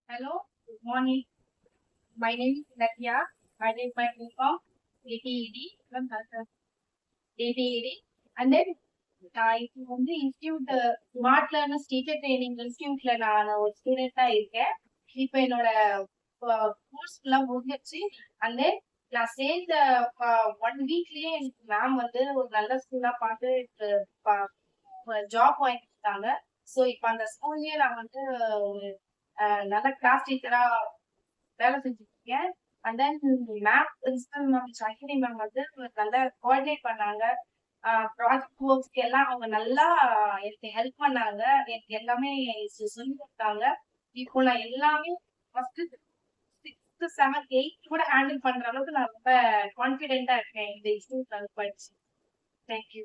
Hello, good morning. My name is Nadia. I did my BCom ATED from ATED. And then இப்போ வந்து institute smart learners teacher training இன்ஸ்டியூட்ல நான் ஒரு ஸ்டூடெண்டா இருக்கேன். இப்போ என்னோட கோர்ஸ் எல்லாம் முடிஞ்சிருச்சு. அண்ட் தென் நான் சேர்ந்த 1 வீக்லயே எனக்கு மேம் வந்து ஒரு நல்ல ஸ்கூலா பார்த்து ஜாப் வாங்கி கொடுத்தாங்க. ஸோ இப்போ அந்த ஸ்கூல்லயே நான் வந்து ஒரு நல்ல கிளாஸ் டீச்சரா வேலை செஞ்சுட்டு இருக்கேன். And then ma'am principal ma'am Sahini ma'am வந்து நல்லா கோஆர்டினேட் பண்ணாங்க. ப்ராஜெக்ட் ஒர்க்ஸ்க்கு எல்லாம் அவங்க நல்லா எனக்கு ஹெல்ப் பண்ணாங்க. எனக்கு எல்லாமே சொல்லி கொடுத்தாங்க. இப்போ நான் எல்லாமே ஃபர்ஸ்ட் 6th 7th 8th கூட ஹேண்டில் பண்ற அளவுக்கு நான் ரொம்ப கான்ஃபிடென்ட்டா இருக்கேன் இந்த இன்ஸ்டியூட்ல படிச்சு. தேங்க்யூ.